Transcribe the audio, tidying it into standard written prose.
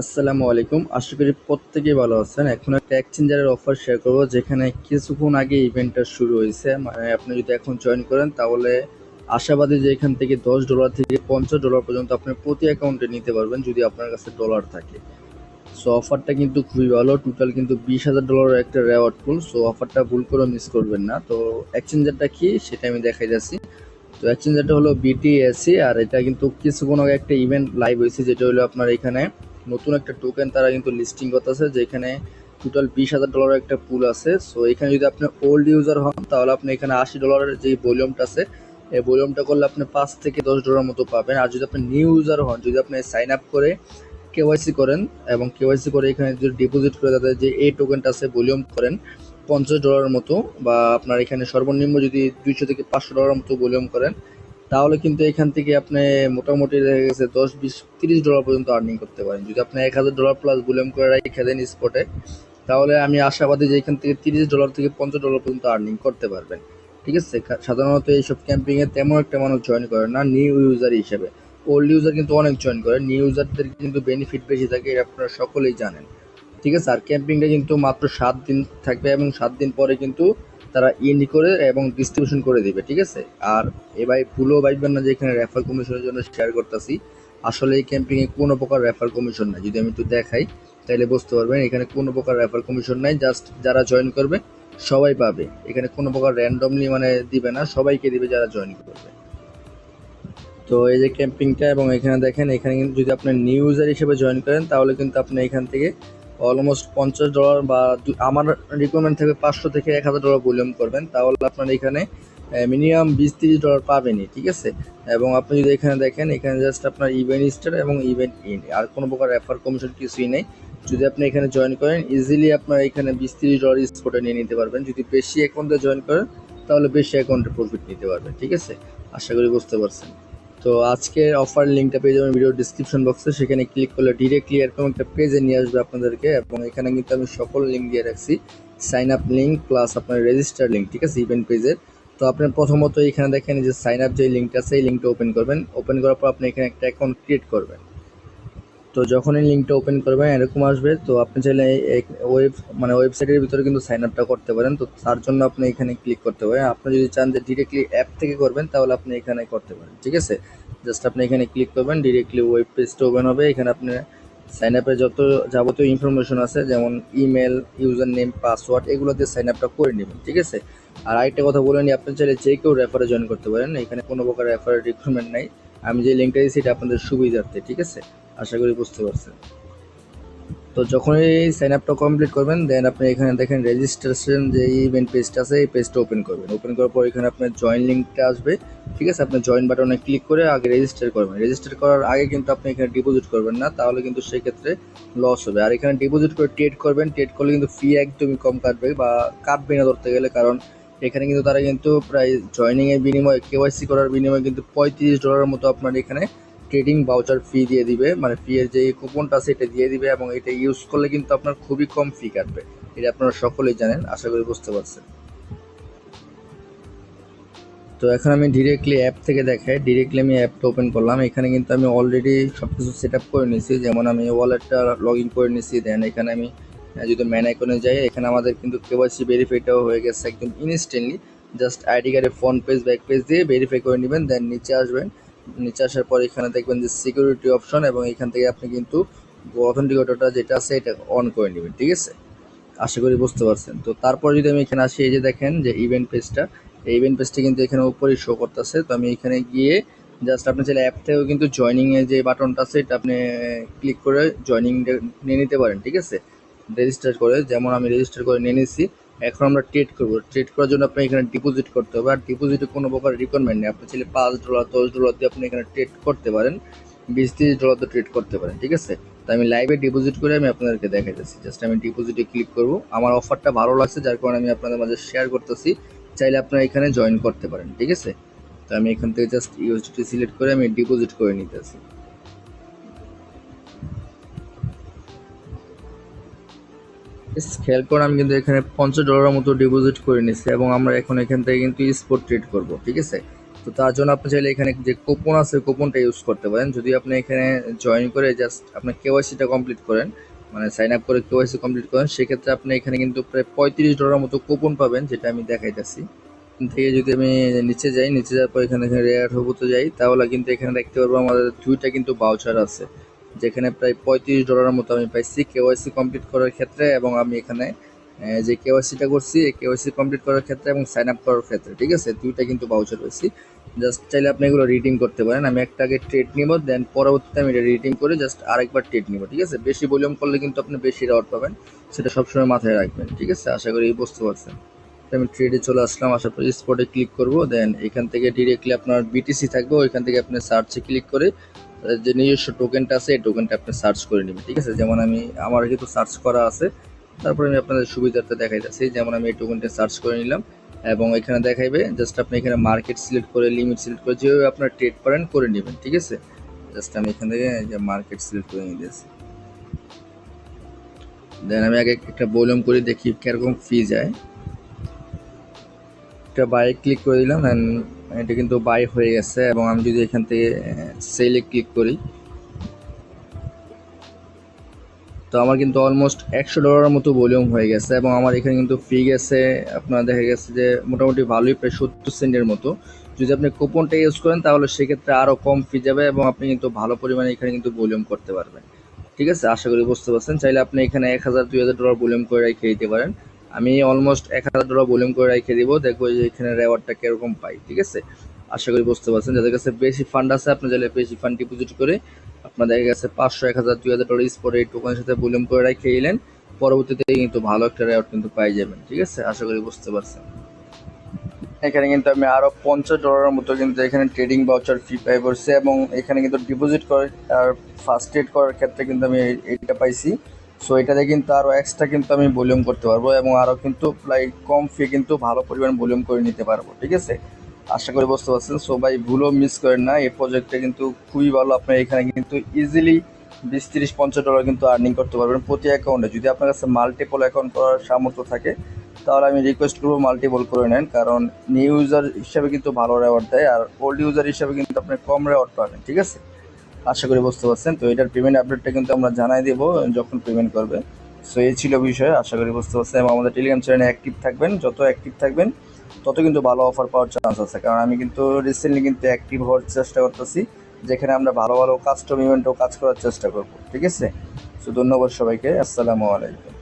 আসসালামু আলাইকুম। আশা করি প্রত্যেকেই ভালো আছেন। এখন একটা এক্সচেঞ্জারের অফার শেয়ার করব, যেখানে কিছুক্ষণ আগে ইভেন্টটা শুরু হয়েছে। মানে আপনি যদি এখন জয়েন করেন তাহলে আশাবাদী যে এখান থেকে $10 থেকে $50 পর্যন্ত আপনি প্রতি অ্যাকাউন্টে নিতে পারবেন যদি আপনার কাছে ডলার থাকে। সো অফারটা কিন্তু খুবই ভালো। টোটাল কিন্তু $20,000 একটা রেওয়ার্ড পুল। সো অফারটা ভুল করে মিস করবেন না। তো এক্সচেঞ্জারটা কি সেটা আমি দেখাই যাচ্ছি। তো এক্সচেঞ্জারটা হলো বিটিএসসি, আর এটা কিন্তু কিছুক্ষণ আগে একটা ইভেন্ট লাইভ হয়েছে, যেটা হলো আপনার এখানে নতুন একটা টোকেন তারা কিন্তু লিস্টিং করতেছে, যেখানে টোটাল $20,000 একটা পুল আছে। সো এখানে যদি আপনি ওল্ড ইউজার হন তাহলে আপনি এখানে $80 যে ভলিউমটা আছে, এই ভলিউমটা করলে আপনি $5 থেকে $10 মতো পাবেন। আর যদি আপনি নিউ ইউজার হন, যদি আপনি সাইন আপ করে কেওয়াইসি করেন এবং কেওয়াইসি করে এখানে যদি ডিপোজিট করে তাদের যে এই টোকেনটা আছে ভলিউম করেন $50 মতো, বা আপনার এখানে সর্বনিম্ন যদি $200 থেকে $500 মতো ভলিউম করেন, তাহলে কিন্তু এখান থেকে আপনি মোটামুটি দেখা গেছে 10, 20, $30 পর্যন্ত আর্নিং করতে পারেন। যদি আপনি $1,000 প্লাস ভলিউম করে রেখে দেন স্পটে, তাহলে আমি আশাবাদী যে এখান থেকে $30 থেকে $50 পর্যন্ত আর্নিং করতে পারবেন। ঠিক আছে। সাধারণত এইসব ক্যাম্পিংয়ে তেমন একটা মানুষ জয়েন করে না নিউ ইউজার হিসেবে। ওল্ড ইউজার কিন্তু অনেক জয়েন করে। নিউ ইউজারদের কিন্তু বেনিফিট বেশি থাকে, এটা আপনারা সকলেই জানেন। ঠিক আছে। আর ক্যাম্পিংটা কিন্তু মাত্র 7 দিন থাকবে এবং 7 দিন পরে কিন্তু তারা ইন করে এবং ডিস্ট্রিবিউশন করে দিবে। ঠিক আছে। আর এবার ভুলও ভাববেন না যে এখানে রেফার কমিশনের জন্য শেয়ার করতেছি। আসলে এই ক্যাম্পিংয়ে কোনো প্রকার রেফার কমিশন নাই। যদি আমি একটু দেখাই তাহলে বুঝতে পারবেন এখানে কোনো প্রকার রেফার কমিশন নাই। জাস্ট যারা জয়েন করবে সবাই পাবে। এখানে কোনো প্রকার র্যান্ডমলি মানে দিবে না, সবাইকে দিবে যারা জয়েন করবে। তো এই যে ক্যাম্পিংটা, এবং এখানে দেখেন এখানে কিন্তু যদি আপনি নিউ ইউজার হিসেবে জয়েন করেন তাহলে কিন্তু আপনি এখান থেকে অলমোস্ট $50 বা আমার রিকোয়ারমেন্ট থাকবে 500 থেকে $1,000 ভলিউম করবেন, তাহলে আপনার এখানে মিনিমাম $20-30 পাবেনই। ঠিক আছে। এবং আপনি যদি এখানে দেখেন এখানে জাস্ট আপনার ইভেন্ট স্টার এবং ইভেন্ট ইন, আর কোনো প্রকার রেফার কমিশন কিছুই নেই। যদি আপনি এখানে জয়েন করেন ইজিলি আপনার এখানে $20-30 স্পটে নিয়ে নিতে পারবেন। যদি বেশি অ্যাকাউন্টে জয়েন করেন তাহলে বেশি অ্যাকাউন্টে প্রফিট নিতে পারবেন। ঠিক আছে। আশা করি বুঝতে পারছেন। তো আজকের অফার লিঙ্কটা পেয়ে যাবেন ভিডিও ডিসক্রিপশন বক্সে। সেখানে ক্লিক করলে ডিরেক্টলি এরকম একটা পেজে নিয়ে আসবে আপনাদেরকে, এবং এখানে কিন্তু আমি সকল লিঙ্ক দিয়ে রাখছি। সাইন আপ লিঙ্ক প্লাস আপনার রেজিস্টার লিঙ্ক। ঠিক আছে। ইভেন্ট পেজের। তো আপনার প্রথমত এখানে দেখেন যে সাইন আপ যে লিঙ্কটা আছে এই লিঙ্কটা ওপেন করবেন। ওপেন করার পর আপনি এখানে একটা অ্যাকাউন্ট ক্রিয়েট করবেন। তো যখন এই লিঙ্কটা ওপেন করবেন এরকম আসবে। তো আপনি চাইলে ওয়েবসাইটের ভিতরে কিন্তু সাইন আপটা করতে পারেন। তো তার জন্য আপনি এখানে ক্লিক করতে পারেন। আপনি যদি চান যে ডিরেক্টলি অ্যাপ থেকে করবেন তাহলে আপনি এখানে করতে পারেন। ঠিক আছে। জাস্ট আপনি এখানে ক্লিক করবেন, ডিরেক্টলি ওয়েব পেজটা ওপেন হবে। এখানে আপনি সাইন আপের যত যাবতীয় ইনফরমেশন আছে, যেমন ইমেল, ইউজার নেম, পাসওয়ার্ড, এগুলো দিয়ে সাইন আপটা করে নেবেন। ঠিক আছে। আর আরেকটা কথা বলে নিই, আপনি চাইলে যে কেউ রেফারে জয়েন করতে পারেন। এখানে কোনো প্রকার রেফারের রিক্রুটমেন্ট নাই। আমি যে লিঙ্কটা দিয়েছি এটা আপনাদের সুবিধার্থে। ঠিক আছে। আশা করি বুঝতে পারছেন। তো যখনই সাইন আপটা কমপ্লিট করবেন দেন আপনি এখানে দেখেন রেজিস্ট্রেশন যে ইভেন্ট পেজটা আছে এই পেজটা ওপেন করবেন। ওপেন করার পর এখানে আপনার জয়েন লিঙ্কটা আসবে। ঠিক আছে। আপনি জয়েন বাটনে ক্লিক করে আগে রেজিস্টার করবেন। রেজিস্টার করার আগে কিন্তু আপনি এখানে ডিপোজিট করবেন না, তাহলে কিন্তু সেক্ষেত্রে লস হবে। আর এখানে ডিপোজিট করে ট্রেড করবেন। ট্রেড করলে কিন্তু ফি একদমই কম কাটবে, বা কাটবে না ধরতে গেলে, কারণ এখানে কিন্তু তারা কিন্তু প্রায় জয়নিংয়ের বিনিময়ে কেওয়াইসি করার বিনিময়ে কিন্তু $35 মতো আপনার এখানে ট্রেডিং ভাউচার ফি দিয়ে দিবে, মানে ফি এর যে কুপনটা আছে এটা দিয়ে দিবে, এবং এটা ইউজ করলে কিন্তু আপনার খুবই কম ফি কাটবে। এটা আপনারা সকলেই জানেন। আশা করি বুঝতে পারছেন। তো এখন আমি ডিরেক্টলি অ্যাপ থেকে দেখাই। ডিরেক্টলি আমি অ্যাপটা ওপেন করলাম। এখানে কিন্তু আমি অলরেডি সব কিছু সেট আপ করে নিয়েছি, যেমন আমি ওয়ালেটটা লগ ইন করে নিয়েছি। দেন এখানে আমি যদি ম্যান আইকনে যাই, এখানে আমাদের কিন্তু কেওয়াইসি ভেরিফাইটাও হয়ে গেছে একদম ইনস্ট্যান্টলি। জাস্ট আইডি কার্ডে ফ্রন্ট পেজ ব্যাক পেজ দিয়ে ভেরিফাই করে নেবেন। দেন নিচে আসবেন। নিচে আসার পর এখানে দেখবেন যে সিকিউরিটি অপশন, এবং এখান থেকে আপনি কিন্তু অথেন্টিকেটরটা যেটা আছে এটা অন করে নেবেন। ঠিক আছে। আশা করি বুঝতে পারছেন। তো তারপর যদি আমি এখানে আসি, এই যে দেখেন যে ইভেন্ট পেজটা, এই ইভেন্ট পেজটা কিন্তু এখানে উপরেই শো করতেছে। তো আমি এখানে গিয়ে জাস্ট আপনি চাইলে অ্যাপ থেকেও কিন্তু জয়নিংয়ে যে বাটনটা আছে এটা আপনি ক্লিক করে জয়নিং নিয়ে নিতে পারেন। ঠিক আছে। রেজিস্টার করে, যেমন আমি রেজিস্টার করে নিয়ে নিয়েছি। এখন আমরা ট্রেড করবো। ট্রেড করার জন্য আপনি এখানে ডিপোজিট করতে হবে, আর ডিপোজিটে কোনো প্রকার রিকোয়ারমেন্ট নেই। আপনি চাইলে $5, $10 দিয়ে আপনি এখানে ট্রেড করতে পারেন, $20-30 দিয়ে ট্রেড করতে পারেন। ঠিক আছে। তো আমি লাইভে ডিপোজিট করে আমি আপনাদেরকে দেখাইতেছি। জাস্ট আমি ডিপোজিটে ক্লিক করব। আমার অফারটা ভালো লাগছে যার কারণে আমি আপনাদের মাঝে শেয়ার করতেছি। চাইলে আপনারা এখানে জয়েন করতে পারেন। ঠিক আছে। তো আমি এখান থেকে জাস্ট ইউএসডিটি সিলেক্ট করে আমি ডিপোজিট করে নিতেছি। খেয়াল করে আমি কিন্তু এখানে $50 মতো ডিপোজিট করে নিচ্ছি, এবং আমরা এখন এখান থেকে কিন্তু স্পট ট্রেড করব। ঠিক আছে। তো তার জন্য আপনি চাইলে এখানে যে কুপন আছে কুপনটা ইউজ করতে পারেন। যদি আপনি এখানে জয়েন করে জাস্ট আপনার কেওয়াইসিটা কমপ্লিট করেন, মানে সাইন আপ করে কেওয়াইসি কমপ্লিট করেন, সেক্ষেত্রে আপনি এখানে কিন্তু প্রায় $35 মতো কুপন পাবেন, যেটা আমি দেখাইতেছি। থেকে যদি আমি নিচে যাই, নিচে যাওয়ার পর এখানে রেয়ার হবুতে যাই, তাহলে কিন্তু এখানে দেখতে পারবো আমাদের 2টা কিন্তু বাউচার আছে, যেখানে প্রায় $35 মতো আমি পাইছি কেওয়াইসি কমপ্লিট করার ক্ষেত্রে, এবং আমি এখানে যে কেওয়াইসিটা করছি এই কেওয়াইসি কমপ্লিট করার ক্ষেত্রে এবং সাইন আপ করার ক্ষেত্রে, ঠিক আছে, 2টা কিন্তু বাউচার পাইছি। জাস্ট চাইলে আপনি এগুলো রিডিম করতে পারেন। আমি একটা আগে ট্রেড নিব, দেন পরবর্তীতে আমি এটা রিডিম করে জাস্ট আরেকবার ট্রেড নিব, ঠিক আছে। বেশি ভলিউম করলে কিন্তু আপনি বেশি রেওয়ার্ড পাবেন, সেটা সবসময় মাথায় রাখবেন, ঠিক আছে। আশা করি বুঝতে পারছেন। আমি ট্রেডে চলে আসলাম, আসার পর স্পটে ক্লিক করব, দেন এখান থেকে ডিরেক্টলি আপনার বিটিসি থাকবে, ওইখান থেকে আপনি সার্চে ক্লিক করে যে নিজস্ব টোকেনটা আছে এই টোকেনটা আপনি সার্চ করে নেবেন, ঠিক আছে। যেমন আমি আমার কিন্তু সার্চ করা আছে, তারপরে আমি আপনাদের সুবিধার্থে দেখাইতেছি। যেমন আমি এই টোকেনটা সার্চ করে নিলাম এবং এখানে দেখাইবে, জাস্ট আপনি এখানে মার্কেট সিলেক্ট করে লিমিট সিলেক্ট করে যেভাবে আপনার ট্রেড করেন করে নেবেন, ঠিক আছে। জাস্ট আমি এখান থেকে যে মার্কেট সিলেক্ট করে নিয়েছি, দেন আমি আগে একটা ভলিউম করে দেখি কিরকম ফি যায়। একটা বাই ক্লিক করে দিলাম, অ্যান্ড এটা কিন্তু বাই হয়ে গেছে। এবং আমি যদি এখান থেকে সেলে ক্লিক করি, তো আমার কিন্তু অলমোস্ট $100 মতো ভলিউম হয়ে গেছে, এবং আমার এখানে কিন্তু ফি গেছে আপনার দেখা গেছে যে মোটামুটি ভালোই, প্রায় 70 সেন্টের মতো। যদি আপনি কুপনটা ইউজ করেন তাহলে সেক্ষেত্রে আরও কম ফি যাবে, এবং আপনি কিন্তু ভালো পরিমাণে এখানে কিন্তু ভলিউম করতে পারবেন, ঠিক আছে। আশা করি বুঝতে পারছেন। চাইলে আপনি এখানে $1000-2000 ভলিউম করে রেখে দিতে পারেন। আমি অলমোস্ট $1000 ভলিউম করে রেখে দিব, দেখবো যে এখানে রেওয়ার্ডটা কিরকম পাই, ঠিক আছে। আশা করি বুঝতে পারছেন। যাদের কাছে বেশি ফান্ড আছে আপনি চাইলে বেশি ফান্ড ডিপোজিট করে আপনার দেখা গেছে $500, $1000, $2000 স্পটে এই টোকেনের সাথে ভলিউম করে রেখে দিলেন, পরবর্তীতে কিন্তু ভালো একটা রেওয়ার্ড কিন্তু পাই যাবেন, ঠিক আছে। আশা করি বুঝতে পারছেন। এখানে কিন্তু আমি আরো $50 মতো কিন্তু এখানে ট্রেডিং ভাউচার ফি পাই পড়ছে, এবং এখানে কিন্তু ডিপোজিট করে আর ফার্স্ট ট্রেড করার ক্ষেত্রে কিন্তু আমি এইটা পাইছি। সো এটাতে কিন্তু আরো এক্সট্রা কিন্তু আমি ভলিউম করতে পারবো, এবং আরো কিন্তু প্রায় কম ফি কিন্তু ভালো পরিমাণ ভলিউম করে নিতে পারবো, ঠিক আছে। আশা করি বুঝতে পারছেন। সো ভাই ভুলও মিস করেন না, এই প্রজেক্টটা কিন্তু খুবই ভালো। আপনার এখানে কিন্তু ইজিলি $20-30-50 কিন্তু আর্নিং করতে পারবেন প্রতি অ্যাকাউন্টে। যদি আপনার কাছে মাল্টিপল অ্যাকাউন্ট করার সামর্থ্য থাকে তাহলে আমি রিকোয়েস্ট করবো মাল্টিপল করে নেন, কারণ নিউ ইউজার হিসাবে কিন্তু ভালো রেওয়ার্ড দেয়, আর ওল্ড ইউজার হিসাবে কিন্তু আপনি কম রেওয়ার্ড পাবেন, ঠিক আছে। আশা করি বুঝতে পারছেন। তো এটার পেমেন্ট আপডেটটা কিন্তু আমরা জানাই দেবো যখন পেমেন্ট করবে। সো এই ছিল বিষয়, আশা করি বুঝতে পারছেন। এবং আমাদের টেলিগ্রাম চ্যানেলে অ্যাক্টিভ থাকবেন, যত অ্যাক্টিভ থাকবেন তত কিন্তু ভালো অফার পাওয়ার চান্স আছে, কারণ আমি কিন্তু রিসেন্টলি কিন্তু অ্যাক্টিভ হওয়ার চেষ্টা করতেছি, যেখানে আমরা ভালো ভালো কাস্টম ইভেন্টও কাজ করার চেষ্টা করবো, ঠিক আছে। সো ধন্যবাদ সবাইকে, আসসালামু আলাইকুম।